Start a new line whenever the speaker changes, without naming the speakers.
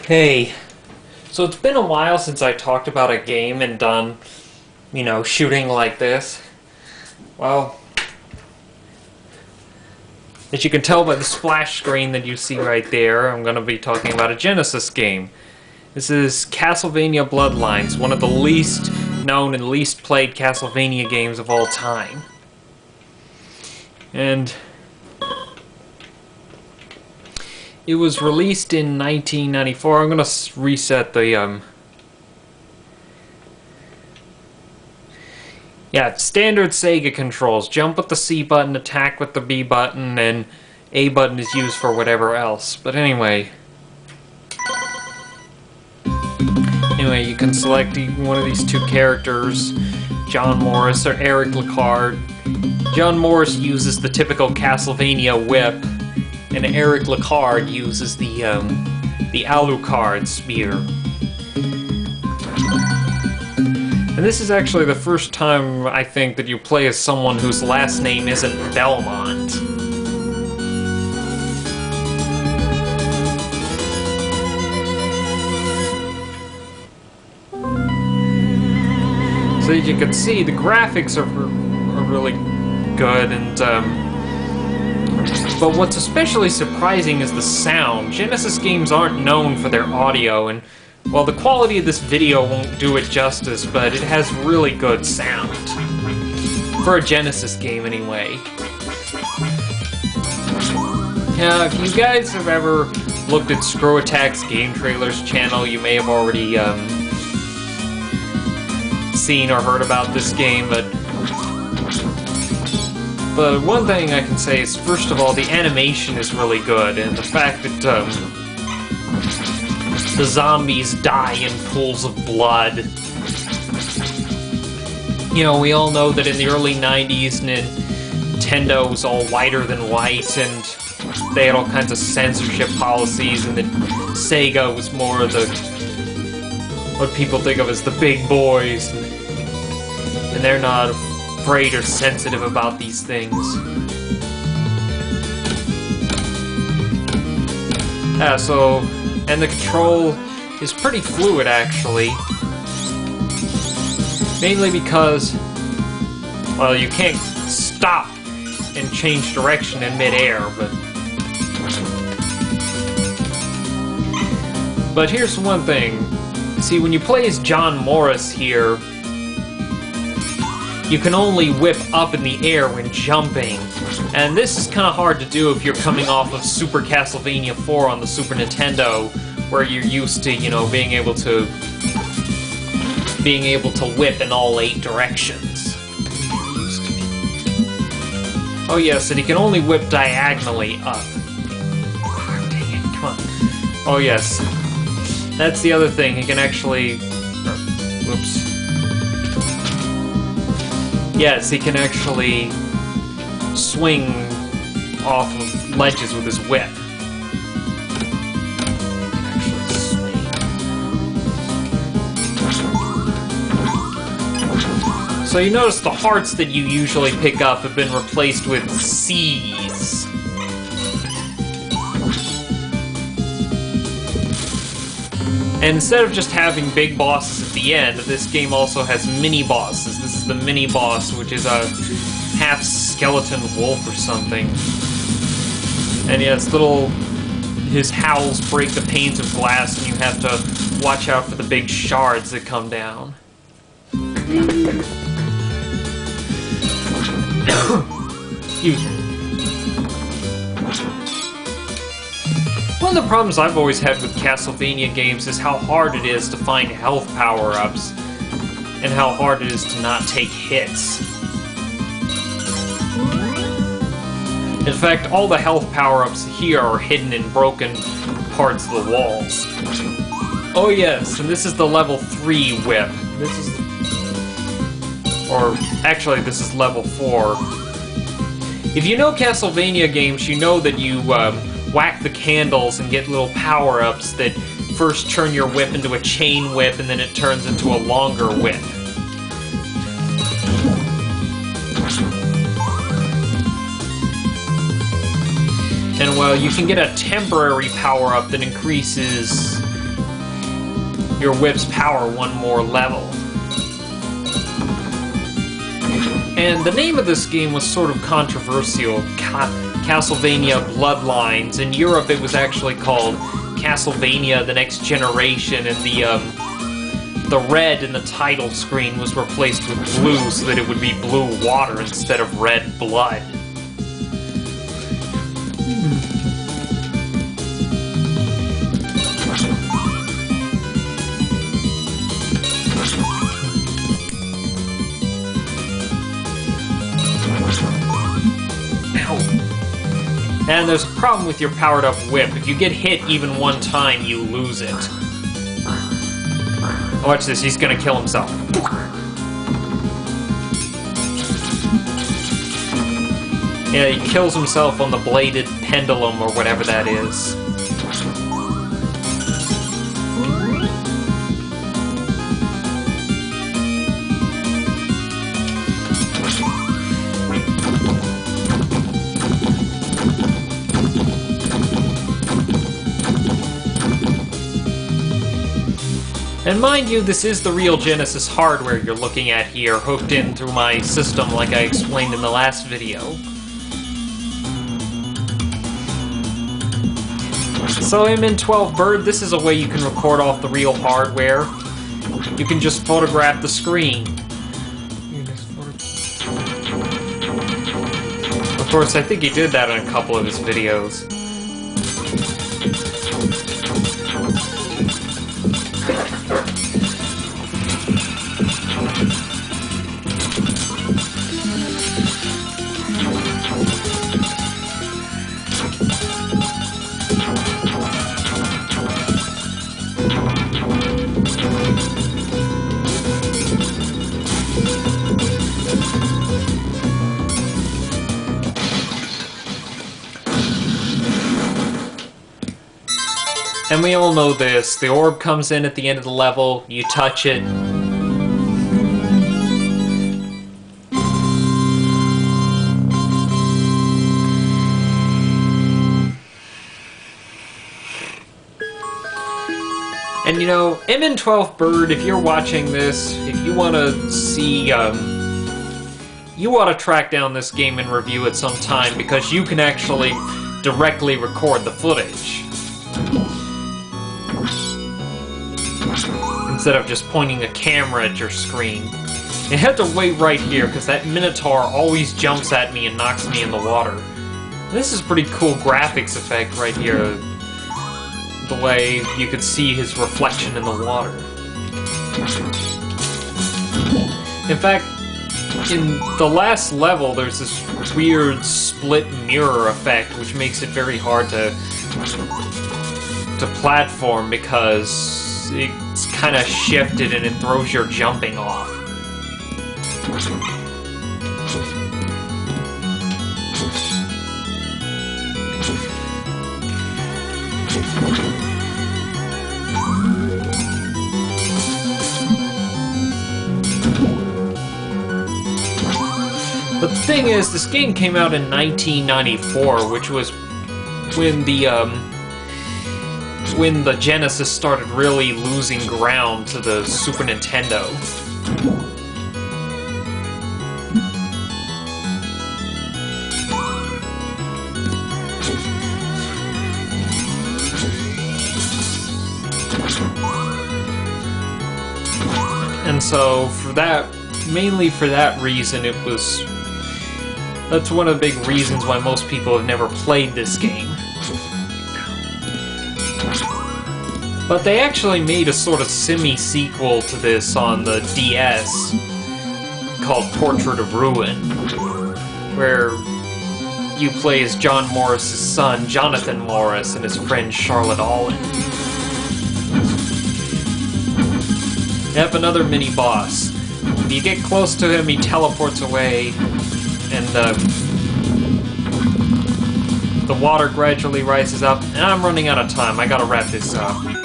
Hey, so it's been a while since I talked about a game and done, shooting like this. Well, as you can tell by the splash screen that you see right there, I'm going to be talking about a Genesis game. This is Castlevania Bloodlines, one of the least known and least played Castlevania games of all time. And it was released in 1994. I'm going to reset the, standard Sega controls. Jump with the C button, attack with the B button, and A button is used for whatever else. But anyway, you can select one of these two characters, John Morris or Eric Lecard. John Morris uses the typical Castlevania whip, and Eric Lecard uses the Alucard spear. And this is actually the first time, I think, that you play as someone whose last name isn't Belmont. So as you can see, the graphics are really good, and but what's especially surprising is the sound. Genesis games aren't known for their audio, and well, the quality of this video won't do it justice, but it has really good sound. For a Genesis game, anyway. Now, if you guys have ever looked at Screw Attack's Game Trailers channel, you may have already seen or heard about this game, but one thing I can say is, first of all, the animation is really good, and the fact that the zombies die in pools of blood. You know, we all know that in the early 90s, Nintendo was all whiter than white, and they had all kinds of censorship policies, and that Sega was more of what people think of as the big boys, and they're not afraid or sensitive about these things. And the control is pretty fluid, actually. Mainly because, well, you can't stop and change direction in mid-air, but here's one thing. See, when you play as John Morris here, you can only whip up in the air when jumping. And this is kind of hard to do if you're coming off of Super Castlevania 4 on the Super Nintendo, where you're used to, being able to whip in all 8 directions. Oh yes, and he can only whip diagonally up. Oh, dang it, come on. Oh yes, that's the other thing, he can actually... Whoops. Yes, he can actually swing off of ledges with his whip. So you notice the hearts that you usually pick up have been replaced with C's. And instead of just having big bosses at the end, this game also has mini-bosses. This is the mini-boss, which is a half-skeleton wolf or something. And yes, his howls break the panes of glass, and you have to watch out for the big shards that come down. Excuse me. One of the problems I've always had with Castlevania games is how hard it is to find health power-ups, and how hard it is to not take hits. In fact, all the health power-ups here are hidden in broken parts of the walls. Oh yes, and this is the level 3 whip. Actually, this is level 4. If you know Castlevania games, you know that you whack the candles and get little power-ups that first turn your whip into a chain whip, and then it turns into a longer whip. And well, you can get a temporary power-up that increases your whip's power one more level. And the name of this game was sort of controversial, Castlevania Bloodlines. In Europe it was actually called Castlevania The Next Generation, and the red in the title screen was replaced with blue so that it would be blue water instead of red blood. And there's a problem with your powered-up whip. If you get hit even one time, you lose it. Watch this, he's gonna kill himself. Yeah, he kills himself on the bladed pendulum or whatever that is. And mind you, this is the real Genesis hardware you're looking at here, hooked in through my system like I explained in the last video. So MN12 Bird, this is a way you can record off the real hardware. You can just photograph the screen. Of course, I think he did that in a couple of his videos. And we all know this. The orb comes in at the end of the level, you touch it. And you know, MN12 Bird, if you're watching this, if you want to see, you ought to track down this game and review it sometime, because you can actually directly record the footage. Instead of just pointing a camera at your screen. You have to wait right here, because that Minotaur always jumps at me and knocks me in the water. This is pretty cool graphics effect right here. The way you could see his reflection in the water. In fact, in the last level, there's this weird split mirror effect, which makes it very hard to platform, because it's kind of shifted and it throws your jumping off. But the thing is, this game came out in 1994, which was when the Genesis started really losing ground to the Super Nintendo. And so, for that, mainly for that reason, that's one of the big reasons why most people have never played this game. But they actually made a sort of semi-sequel to this on the DS called Portrait of Ruin, where you play as John Morris's son, Jonathan Morris, and his friend Charlotte Allen. Yep, another mini-boss. If you get close to him, he teleports away, and the water gradually rises up, and I'm running out of time. I gotta wrap this up.